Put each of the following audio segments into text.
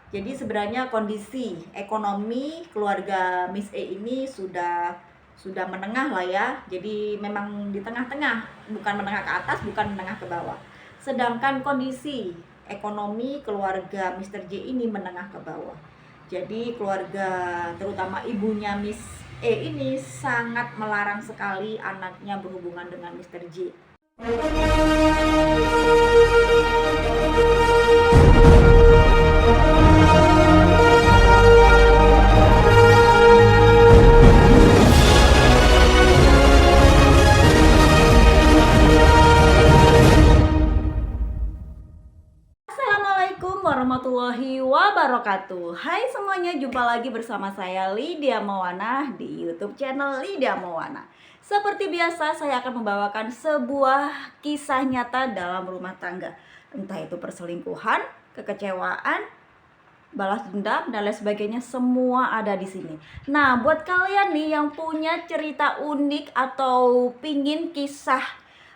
Jadi sebenarnya kondisi ekonomi keluarga Miss E ini sudah menengah lah ya. Jadi memang di tengah-tengah, bukan menengah ke atas, bukan menengah ke bawah. Sedangkan kondisi ekonomi keluarga Mr. J ini menengah ke bawah. Jadi keluarga terutama ibunya Miss E ini sangat melarang sekali anaknya berhubungan dengan Mr. J. Assalamualaikum warahmatullahi wabarakatuh. Hai semuanya, jumpa lagi bersama saya Lydia Mawana di YouTube channel Lydia Mawana. Seperti biasa, saya akan membawakan sebuah kisah nyata dalam rumah tangga. Entah itu perselingkuhan, kekecewaan, balas dendam, dan lain sebagainya, semua ada di sini. Nah, buat kalian nih yang punya cerita unik atau pingin kisah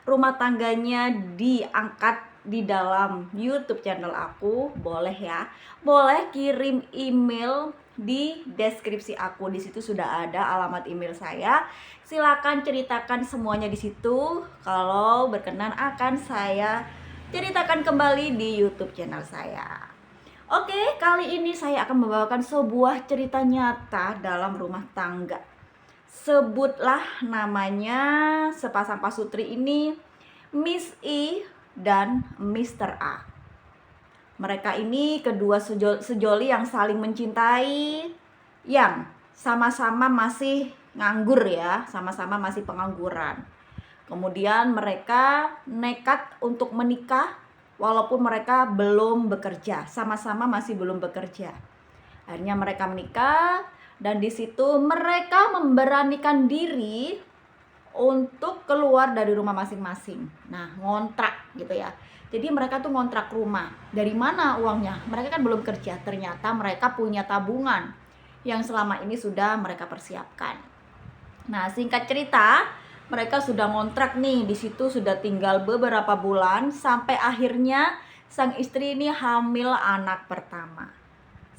rumah tangganya diangkat di dalam YouTube channel aku, boleh ya. Boleh kirim email di deskripsi aku. Di situ sudah ada alamat email saya. Silakan ceritakan semuanya di situ. Kalau berkenan akan saya ceritakan kembali di YouTube channel saya. Oke, kali ini saya akan membawakan sebuah cerita nyata dalam rumah tangga. Sebutlah namanya sepasang pasutri ini, Miss E dan Mr. A. Mereka ini kedua sejoli yang saling mencintai, yang sama-sama masih nganggur ya, sama-sama masih pengangguran. Kemudian mereka nekat untuk menikah walaupun mereka belum bekerja, sama-sama masih belum bekerja. Akhirnya mereka menikah dan di situ mereka memberanikan diri untuk keluar dari rumah masing-masing. Nah, ngontrak gitu ya. Jadi mereka tuh ngontrak rumah. Dari mana uangnya? Mereka kan belum kerja. Ternyata mereka punya tabungan yang selama ini sudah mereka persiapkan. Nah, singkat cerita, mereka sudah ngontrak nih. Di situ sudah tinggal beberapa bulan sampai akhirnya sang istri ini hamil anak pertama.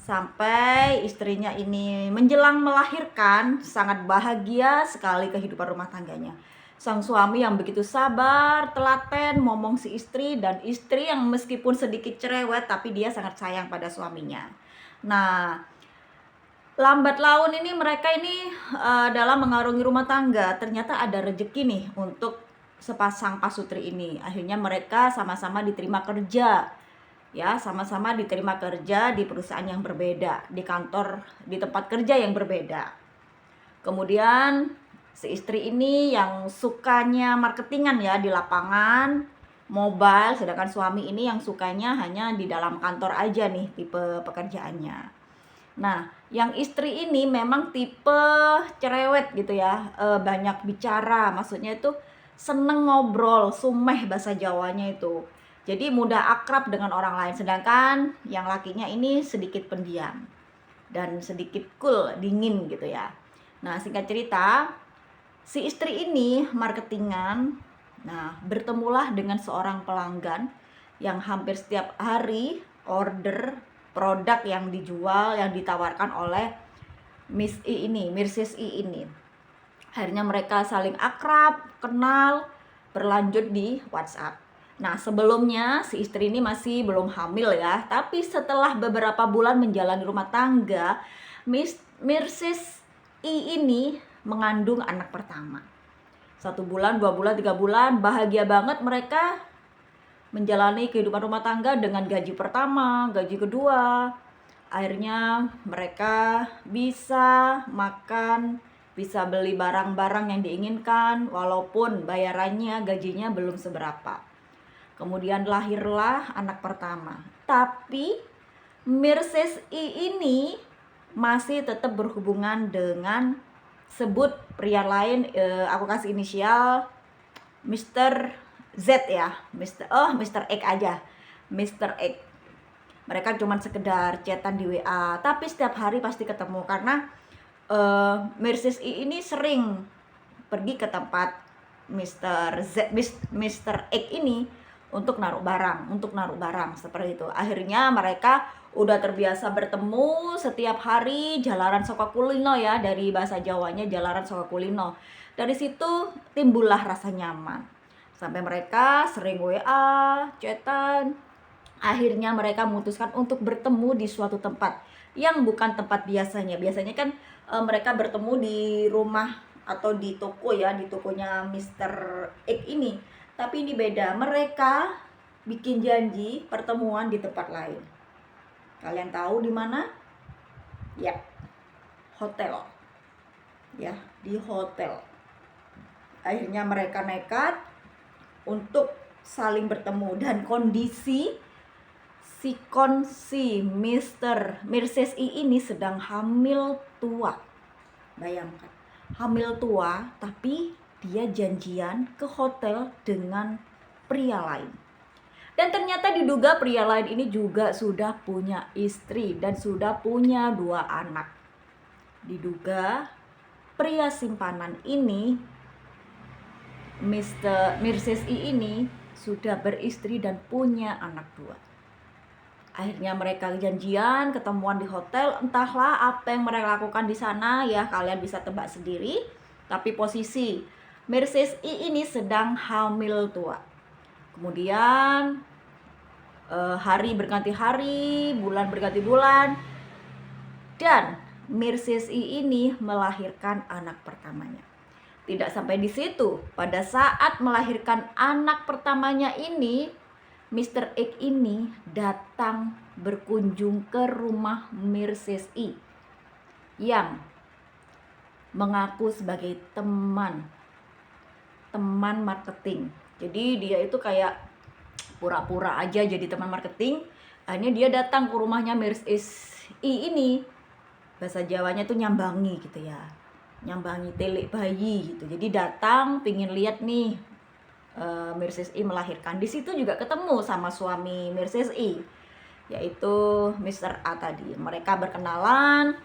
Sampai istrinya ini menjelang melahirkan, sangat bahagia sekali kehidupan rumah tangganya. Sang suami yang begitu sabar, telaten, ngomong si istri, dan istri yang meskipun sedikit cerewet tapi dia sangat sayang pada suaminya. Nah, lambat laun ini mereka ini dalam mengarungi rumah tangga, ternyata ada rezeki nih untuk sepasang pasutri ini. Akhirnya mereka sama-sama diterima kerja. Ya, sama-sama diterima kerja di perusahaan yang berbeda, di kantor, di tempat kerja yang berbeda. Kemudian si istri ini yang sukanya marketingan ya di lapangan, mobile, sedangkan suami ini yang sukanya hanya di dalam kantor aja nih tipe pekerjaannya. Nah, yang istri ini memang tipe cerewet gitu ya, banyak bicara, maksudnya itu seneng ngobrol, sumeh bahasa Jawanya itu. Jadi mudah akrab dengan orang lain, sedangkan yang lakinya ini sedikit pendiam dan sedikit cool, dingin gitu ya. Nah, singkat cerita, si istri ini marketingan. Nah, bertemulah dengan seorang pelanggan yang hampir setiap hari order produk yang dijual, yang ditawarkan oleh Miss I ini, Mrs. I ini. Akhirnya mereka saling akrab, kenal, berlanjut di WhatsApp. Nah, sebelumnya si istri ini masih belum hamil ya, tapi setelah beberapa bulan menjalani rumah tangga, Mrs. I ini mengandung anak pertama. 1 bulan, 2 bulan, 3 bulan, bahagia banget mereka menjalani kehidupan rumah tangga dengan gaji pertama, gaji kedua. Akhirnya mereka bisa makan, bisa beli barang-barang yang diinginkan, walaupun bayarannya, gajinya belum seberapa. Kemudian lahirlah anak pertama. Tapi Mrs. I ini masih tetap berhubungan dengan sebut pria lain, aku kasih inisial Mr. Z ya, Mr. X aja, Mr. X. Mereka cuman sekedar chatan di WA, tapi setiap hari pasti ketemu karena Mrs. I ini sering pergi ke tempat Mr. X ini untuk naruh barang seperti itu. Akhirnya mereka udah terbiasa bertemu setiap hari, jalaran saka kulino ya, dari bahasa Jawanya jalaran saka kulino. Dari situ timbullah rasa nyaman. Sampai mereka sering WA, chatan. Akhirnya mereka memutuskan untuk bertemu di suatu tempat yang bukan tempat biasanya. Biasanya kan mereka bertemu di rumah atau di toko ya, di tokonya Mr. X ini. Tapi ini beda, mereka bikin janji pertemuan di tempat lain. Kalian tahu di mana? Ya, hotel. Ya, di hotel. Akhirnya mereka nekat untuk saling bertemu, dan kondisi si Mr. Mrs. I ini sedang hamil tua. Bayangkan, hamil tua tapi dia janjian ke hotel dengan pria lain. Dan ternyata diduga pria lain ini juga sudah punya istri dan sudah punya 2 anak. Diduga pria simpanan ini, Mrs. I ini sudah beristri dan punya anak 2. Akhirnya mereka janjian ketemuan di hotel. Entahlah apa yang mereka lakukan di sana ya, kalian bisa tebak sendiri. Tapi posisi Mrs. I ini sedang hamil tua. Kemudian hari berganti hari, bulan berganti bulan, dan Mrs. I ini melahirkan anak pertamanya. Tidak sampai di situ, pada saat melahirkan anak pertamanya ini, Mr. X ini datang berkunjung ke rumah Mrs. I yang mengaku sebagai teman marketing. Jadi dia itu kayak pura-pura aja jadi teman marketing. Akhirnya dia datang ke rumahnya Mrs. I ini. Bahasa Jawanya tuh nyambangi gitu ya, nyambangi telik bayi gitu. Jadi datang pingin lihat nih Mrs. I melahirkan. Di situ juga ketemu sama suami Mrs. I, yaitu Mr. A tadi. Mereka berkenalan,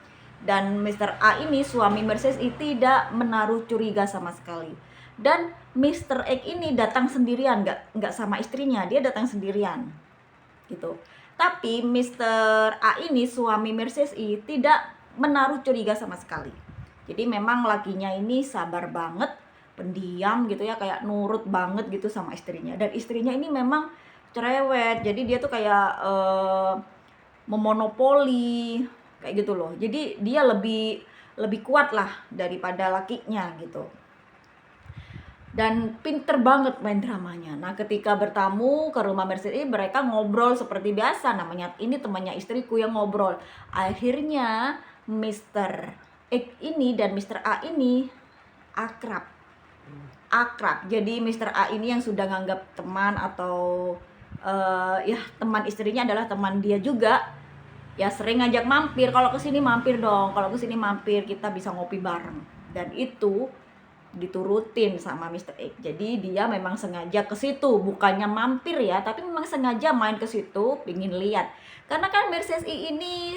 dan Mr. A ini, suami Mrs. I, tidak menaruh curiga sama sekali. Dan Mr. X ini datang sendirian, nggak sama istrinya, dia datang sendirian gitu. Tapi Mr. A ini, suami Mrs. I, tidak menaruh curiga sama sekali. Jadi memang lakinya ini sabar banget, pendiam gitu ya, kayak nurut banget gitu sama istrinya. Dan istrinya ini memang cerewet, jadi dia tuh kayak memonopoli kayak gitu loh. Jadi dia lebih kuat lah daripada lakinya gitu. Dan pinter banget main dramanya. Nah, ketika bertamu ke rumah Mrs. I, mereka ngobrol seperti biasa. Namanya ini temannya istriku yang ngobrol. Akhirnya Mr. X ini dan Mr. A ini akrab. Jadi Mr. A ini yang sudah nganggap teman atau ya teman istrinya adalah teman dia juga. Ya sering ngajak mampir, kalau kesini mampir dong, kalau kesini mampir, kita bisa ngopi bareng. Dan itu diturutin sama Mr. X. Jadi dia memang sengaja ke situ, bukannya mampir ya, tapi memang sengaja main ke situ, pingin lihat. Karena kan Mrs. I ini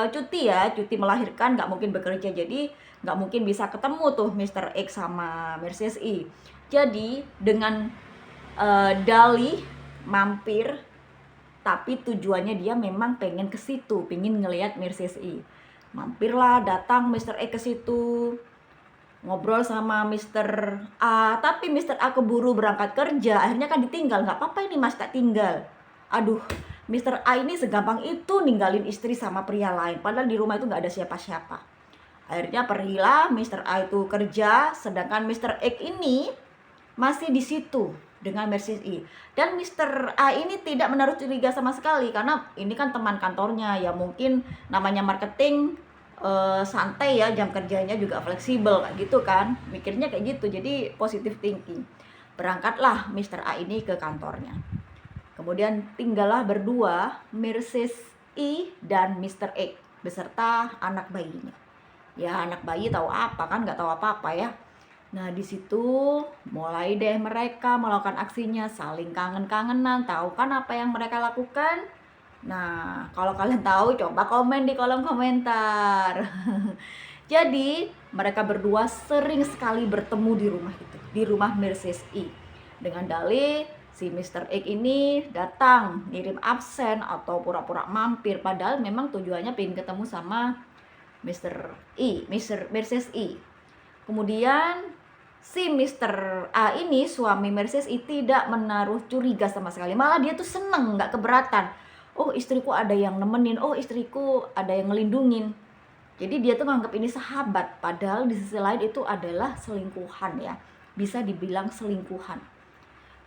cuti melahirkan, nggak mungkin bekerja, jadi nggak mungkin bisa ketemu tuh Mr. X sama Mrs. I. Jadi dengan dalih mampir, tapi tujuannya dia memang pengen ke situ, pengen ngelihat Mrs. I. Mampirlah, datang Mr. X ke situ, ngobrol sama Mr. A, tapi Mr. A keburu berangkat kerja, akhirnya kan ditinggal. Nggak apa-apa ini mas, tak tinggal. Aduh, Mr. A ini segampang itu ninggalin istri sama pria lain, padahal di rumah itu nggak ada siapa-siapa. Akhirnya pergilah Mr. A itu kerja, sedangkan Mr. X ini masih di situ dengan Mrs. I. Dan Mr. A ini tidak menaruh curiga sama sekali, karena ini kan teman kantornya ya, mungkin namanya marketing santai ya, jam kerjanya juga fleksibel kayak gitu kan, mikirnya kayak gitu. Jadi positive thinking. Berangkatlah Mr. A ini ke kantornya. Kemudian tinggallah berdua Mrs. I dan Mr. X beserta anak bayinya. Ya anak bayi tahu apa kan, nggak tahu apa-apa ya. Nah di situ mulai deh mereka melakukan aksinya, saling kangen-kangenan. Tahu kan apa yang mereka lakukan? Nah, kalau kalian tahu, coba komen di kolom komentar. Jadi, mereka berdua sering sekali bertemu di rumah itu, di rumah Mrs. I. Dengan dalih Si Mr. X ini datang ngirim absen atau pura-pura mampir, padahal memang tujuannya pengen ketemu sama Mrs. E. Kemudian si Mr. A ini, suami Mrs. E, tidak menaruh curiga sama sekali, malah dia tuh seneng, nggak keberatan. Oh, istriku ada yang nemenin, oh istriku ada yang ngelindungin. Jadi dia tuh nganggap ini sahabat, padahal di sisi lain itu adalah selingkuhan ya, bisa dibilang selingkuhan.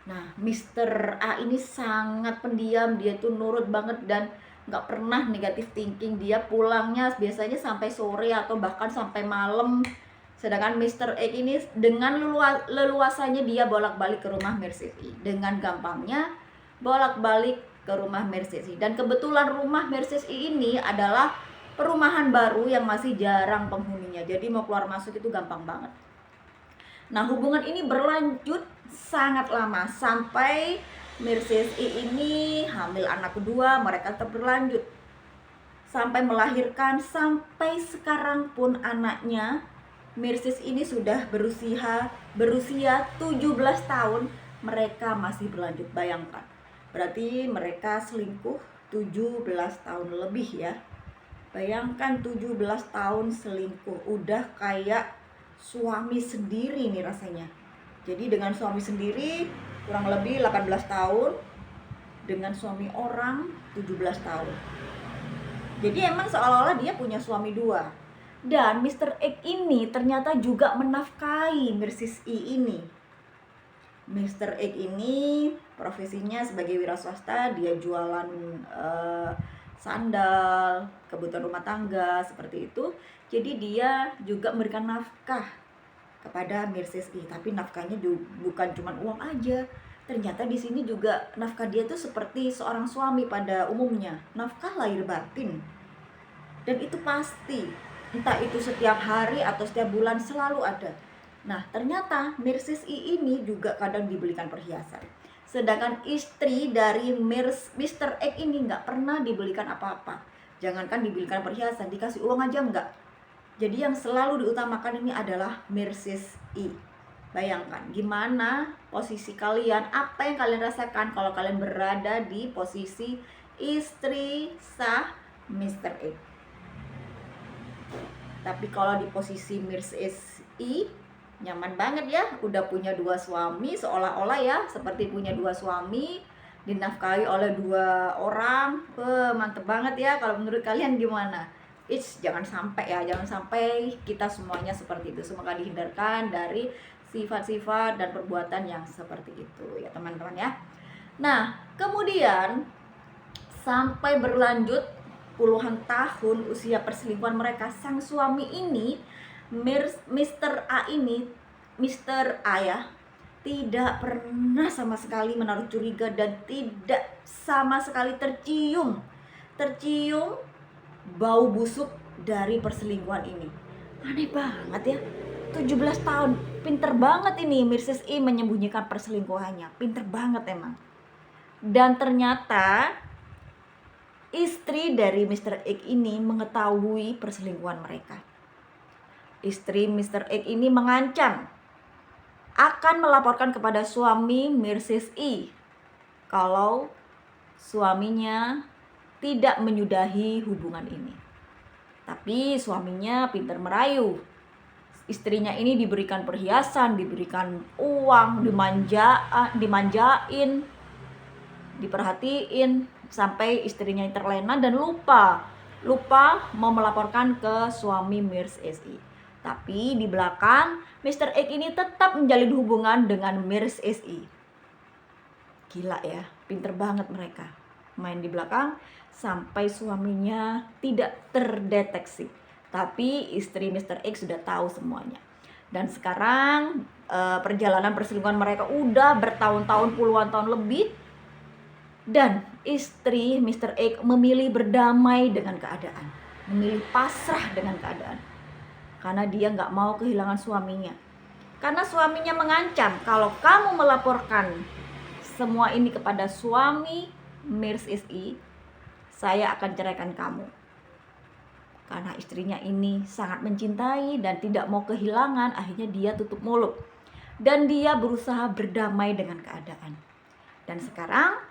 Nah, Mr. A ini sangat pendiam, dia tuh nurut banget dan nggak pernah negatif thinking. Dia pulangnya biasanya sampai sore atau bahkan sampai malam. Sedangkan Mr. X ini dengan leluasannya dia bolak-balik ke rumah Mrs. E. Dengan gampangnya bolak-balik ke rumah Mrs. E. Dan kebetulan rumah Mrs. E ini adalah perumahan baru yang masih jarang penghuninya. Jadi mau keluar masuk itu gampang banget. Nah, hubungan ini berlanjut sangat lama sampai Mrs. E ini hamil anak kedua, mereka tetap berlanjut sampai melahirkan. Sampai sekarang pun anaknya Mrs. ini sudah berusia 17 tahun, mereka masih berlanjut. Bayangkan, berarti mereka selingkuh 17 tahun lebih ya. Bayangkan 17 tahun selingkuh, udah kayak suami sendiri nih rasanya. Jadi dengan suami sendiri kurang lebih 18 tahun, dengan suami orang 17 tahun. Jadi emang seolah-olah dia punya suami dua. Dan Mr. X ini ternyata juga menafkahi Mrs. E ini. Mr. X ini profesinya sebagai wira swasta, dia jualan sandal, kebutuhan rumah tangga seperti itu. Jadi dia juga memberikan nafkah kepada Mrs. E, tapi nafkahnya bukan cuma uang aja. Ternyata di sini juga nafkah dia tuh seperti seorang suami pada umumnya, nafkah lahir batin. Dan itu pasti, entah itu setiap hari atau setiap bulan selalu ada. Nah, ternyata Mrs. E ini juga kadang dibelikan perhiasan. Sedangkan istri dari Mr. X ini nggak pernah dibelikan apa-apa. Jangankan dibelikan perhiasan, dikasih uang aja nggak. Jadi yang selalu diutamakan ini adalah Mrs. E. Bayangkan gimana posisi kalian, apa yang kalian rasakan kalau kalian berada di posisi istri sah Mr. X. Tapi kalau di posisi Mrs. E, nyaman banget ya, udah punya dua suami, seolah-olah ya seperti punya dua suami, dinafkahi oleh dua orang. Mantep banget ya. Kalau menurut kalian gimana? Jangan sampai ya, jangan sampai kita semuanya seperti itu. Semoga dihindarkan dari sifat-sifat dan perbuatan yang seperti itu ya teman-teman ya. Nah, kemudian sampai berlanjut puluhan tahun usia perselingkuhan mereka, sang suami ini, Mr. A ini, Mr. A ya, tidak pernah sama sekali menaruh curiga dan tidak sama sekali tercium bau busuk dari perselingkuhan ini. Aneh banget ya, 17 tahun, pinter banget ini Mrs. E menyembunyikan perselingkuhannya, pinter banget emang. Dan ternyata istri dari Mr. X ini mengetahui perselingkuhan mereka. Istri Mr. X ini mengancam akan melaporkan kepada suami Mrs. E kalau suaminya tidak menyudahi hubungan ini. Tapi suaminya pintar merayu. Istrinya ini diberikan perhiasan, diberikan uang, dimanjain, diperhatiin, sampai istrinya terlena dan lupa mau melaporkan ke suami Mrs. E. Tapi di belakang Mr. X ini tetap menjalin hubungan dengan Mrs. E. Gila ya, pinter banget mereka main di belakang sampai suaminya tidak terdeteksi. Tapi istri Mr. X sudah tahu semuanya. Dan sekarang perjalanan perselingkuhan mereka udah bertahun-tahun, puluhan tahun lebih. Dan istri Mr. X memilih berdamai dengan keadaan, memilih pasrah dengan keadaan. Karena dia nggak mau kehilangan suaminya. Karena suaminya mengancam, kalau kamu melaporkan semua ini kepada suami Mrs. E, saya akan ceraikan kamu. Karena istrinya ini sangat mencintai dan tidak mau kehilangan, akhirnya dia tutup mulut. Dan dia berusaha berdamai dengan keadaan. Dan sekarang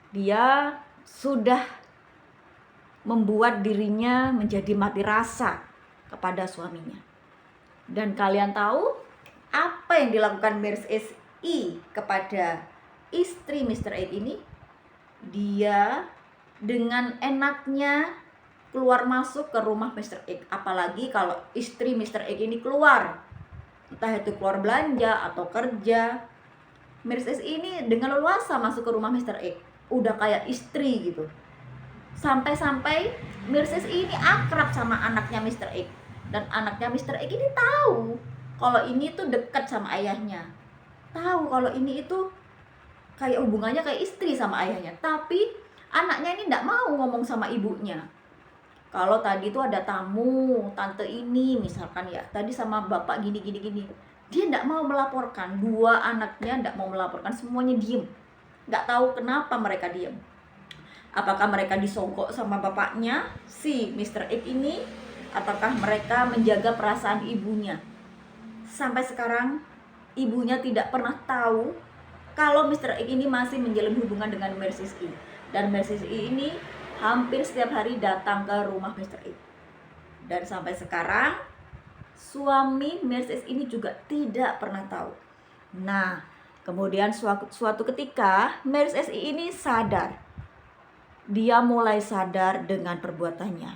dia sudah membuat dirinya menjadi mati rasa kepada suaminya. Dan kalian tahu apa yang dilakukan Mrs. I kepada istri Mr. X ini? Dia dengan enaknya keluar masuk ke rumah Mr. X. Apalagi kalau istri Mr. X ini keluar, entah itu keluar belanja atau kerja, Mrs. ini dengan leluasa masuk ke rumah Mr. X. Udah kayak istri gitu. Sampai-sampai Mrs. ini akrab sama anaknya Mr. X. Dan anaknya Mr. X ini tahu kalau ini tuh dekat sama ayahnya. Tahu kalau ini itu kayak hubungannya kayak istri sama ayahnya. Tapi anaknya ini enggak mau ngomong sama ibunya. Kalau tadi tuh ada tamu, tante ini misalkan ya, tadi sama bapak gini. Dia enggak mau melaporkan. Dua anaknya enggak mau melaporkan, semuanya diem. Enggak tahu kenapa mereka diem. Apakah mereka disogok sama bapaknya, si Mr. X ini, ataukah mereka menjaga perasaan ibunya? Sampai sekarang, ibunya tidak pernah tahu kalau Mr. X ini masih menjalin hubungan dengan Mrs. I. Dan Mrs. I ini hampir setiap hari datang ke rumah Mr. X. Dan sampai sekarang, suami Mrs. ini juga tidak pernah tahu. Nah, kemudian suatu ketika, Mrs. I ini sadar. Dia mulai sadar dengan perbuatannya.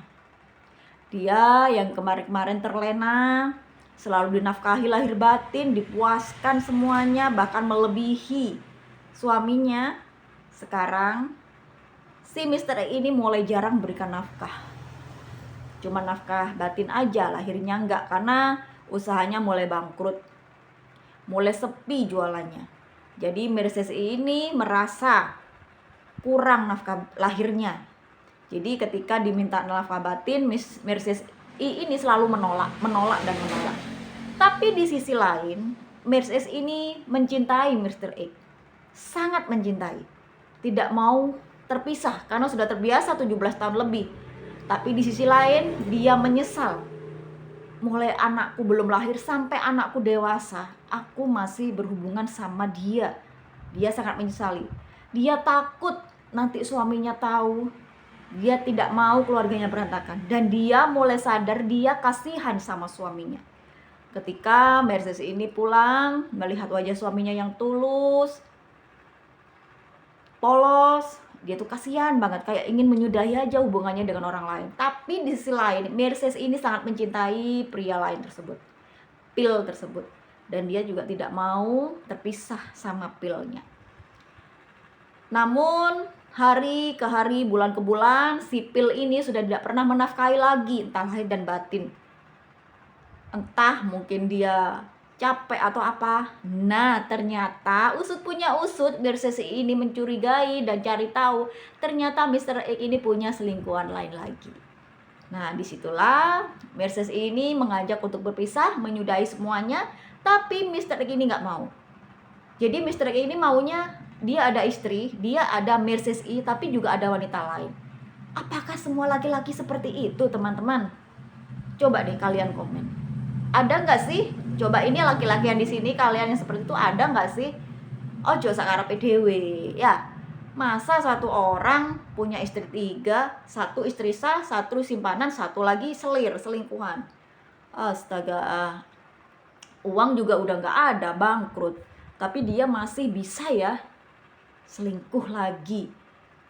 Dia yang kemarin-kemarin terlena, selalu dinafkahi lahir batin, dipuaskan semuanya, bahkan melebihi suaminya. Sekarang si Mr. ini mulai jarang berikan nafkah. Cuma nafkah batin aja, lahirnya enggak, karena usahanya mulai bangkrut, mulai sepi jualannya. Jadi Mrs. ini merasa kurang nafkah lahirnya. Jadi ketika diminta nafkah batin, Mrs. I ini selalu menolak. Tapi di sisi lain, Mrs. ini mencintai Mr. X. Sangat mencintai. Tidak mau terpisah karena sudah terbiasa 17 tahun lebih. Tapi di sisi lain, dia menyesal. Mulai anakku belum lahir sampai anakku dewasa, aku masih berhubungan sama dia. Dia sangat menyesali. Dia takut nanti suaminya tahu. Dia tidak mau keluarganya berantakan. Dan dia mulai sadar dia kasihan sama suaminya. Ketika Mrs. ini pulang, melihat wajah suaminya yang tulus, polos, dia tuh kasihan banget, kayak ingin menyudahi aja hubungannya dengan orang lain. Tapi di sisi lain, Mrs. ini sangat mencintai pria lain tersebut, pil tersebut. Dan dia juga tidak mau terpisah sama pilnya. Namun hari ke hari, bulan ke bulan, si pil ini sudah tidak pernah menafkahi lagi, entah lahir dan batin. Entah mungkin dia capek atau apa. Nah, ternyata usut punya usut, Mrs. ini mencurigai dan cari tahu. Ternyata Mr. X ini punya selingkuhan lain lagi. Nah, disitulah Mrs. ini mengajak untuk berpisah, menyudahi semuanya. Tapi Mr. X ini nggak mau. Jadi Mr. X ini maunya dia ada istri, dia ada Mrs. I, tapi juga ada wanita lain. Apakah semua laki-laki seperti itu, teman-teman? Coba deh kalian komen. Ada nggak sih? Coba ini laki-laki yang di sini, kalian yang seperti itu ada nggak sih? Ojo sakarepe dhewe, ya. Masa satu orang punya istri 3, satu istri sah, satu simpanan, satu lagi selingkuhan. Astaga, uang juga udah nggak ada, bangkrut. Tapi dia masih bisa ya selingkuh lagi.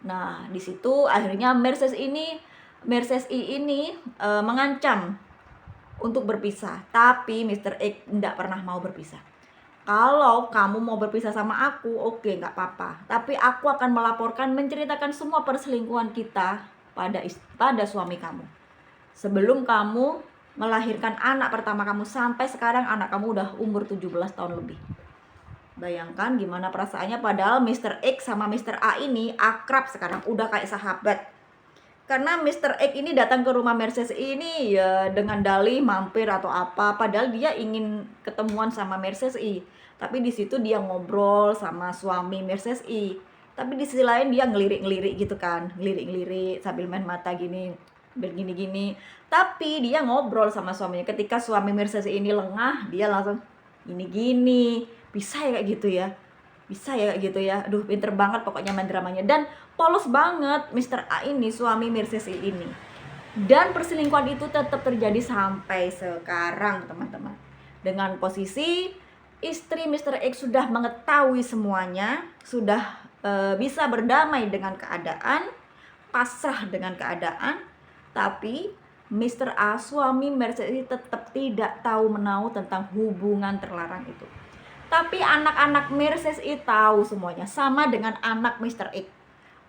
Nah, di situ akhirnya Mrs. I ini mengancam untuk berpisah. Tapi Mr. X tidak pernah mau berpisah. Kalau kamu mau berpisah sama aku, oke, nggak apa-apa. Tapi aku akan melaporkan, menceritakan semua perselingkuhan kita pada suami kamu. Sebelum kamu melahirkan anak pertama kamu, sampai sekarang anak kamu udah umur 17 tahun lebih. Bayangkan gimana perasaannya, padahal Mr. X sama Mr. A ini akrab sekarang, udah kayak sahabat. Karena Mr. X ini datang ke rumah Mrs. ini ya dengan dalih mampir atau apa, padahal dia ingin ketemuan sama Mrs. I. Tapi di situ dia ngobrol sama suami Mrs. I. Tapi di sisi lain dia ngelirik-ngelirik gitu kan, ngelirik-ngelirik sambil main mata gini, begini-gini. Tapi dia ngobrol sama suaminya. Ketika suami Mrs. I ini lengah, dia langsung gini-gini. Bisa ya kayak gitu ya. Bisa ya gitu ya. Aduh, pinter banget pokoknya main dramanya. Dan polos banget Mr. A ini, suami Mrs. I ini. Dan perselingkuhan itu tetap terjadi sampai sekarang, teman-teman. Dengan posisi istri Mr. X sudah mengetahui semuanya, sudah bisa berdamai dengan keadaan, pasrah dengan keadaan, tapi Mr. A, suami Mercedes, tetap tidak tahu menahu tentang hubungan terlarang itu. Tapi anak-anak Mercedes tahu semuanya, sama dengan anak Mr. X.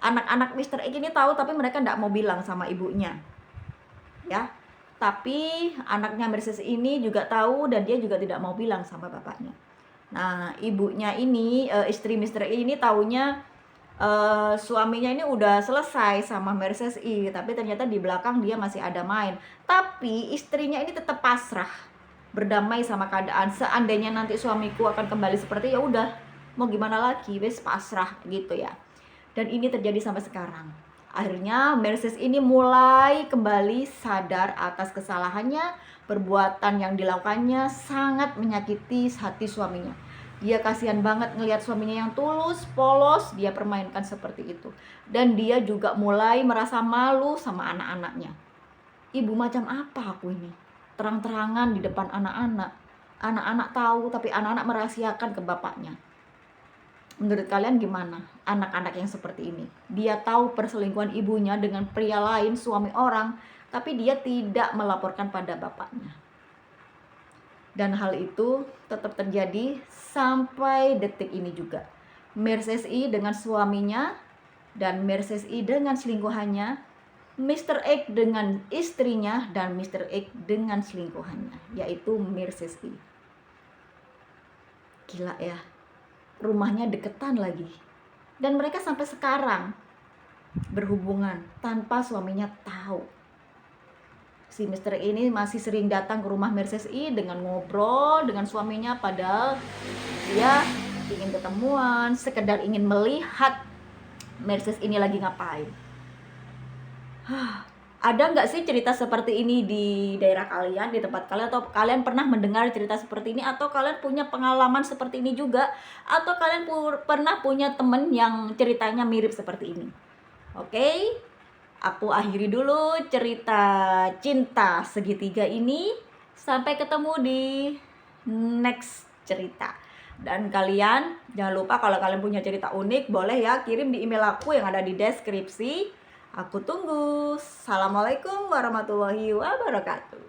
Anak-anak Mr. X ini tahu, tapi mereka tidak mau bilang sama ibunya. Ya, tapi anaknya Mercedes ini juga tahu dan dia juga tidak mau bilang sama bapaknya. Nah, ibunya ini, istri Mr. I ini taunya suaminya ini udah selesai sama Mercedes I, tapi ternyata di belakang dia masih ada main. Tapi istrinya ini tetap pasrah, berdamai sama keadaan. Seandainya nanti suamiku akan kembali seperti, ya udah, mau gimana lagi, wes pasrah gitu ya. Dan ini terjadi sampai sekarang. Akhirnya Mercedes ini mulai kembali sadar atas kesalahannya. Perbuatan yang dilakukannya sangat menyakiti hati suaminya. Dia kasihan banget ngelihat suaminya yang tulus, polos, dia permainkan seperti itu. Dan dia juga mulai merasa malu sama anak-anaknya. Ibu macam apa aku ini? Terang-terangan di depan anak-anak. Anak-anak tahu, tapi anak-anak merahasiakan ke bapaknya. Menurut kalian gimana anak-anak yang seperti ini? Dia tahu perselingkuhan ibunya dengan pria lain, suami orang, tapi dia tidak melaporkan pada bapaknya. Dan hal itu tetap terjadi sampai detik ini juga. Mercedes I dengan suaminya, dan Mercedes I dengan selingkuhannya, Mr. X dengan istrinya, dan Mr. X dengan selingkuhannya, yaitu Mercedes I. Gila ya, rumahnya deketan lagi. Dan mereka sampai sekarang berhubungan tanpa suaminya tahu. Si Mr. ini masih sering datang ke rumah Mercedes I dengan ngobrol dengan suaminya, padahal dia ingin ketemuan, sekedar ingin melihat Mercedes ini lagi ngapain. Ada nggak sih cerita seperti ini di daerah kalian, di tempat kalian, atau kalian pernah mendengar cerita seperti ini, atau kalian punya pengalaman seperti ini juga, atau kalian pernah punya temen yang ceritanya mirip seperti ini? Oke, aku akhiri dulu cerita cinta segitiga ini. Sampai ketemu di next cerita. Dan kalian jangan lupa, kalau kalian punya cerita unik, boleh ya kirim di email aku yang ada di deskripsi. Aku tunggu. Assalamualaikum warahmatullahi wabarakatuh.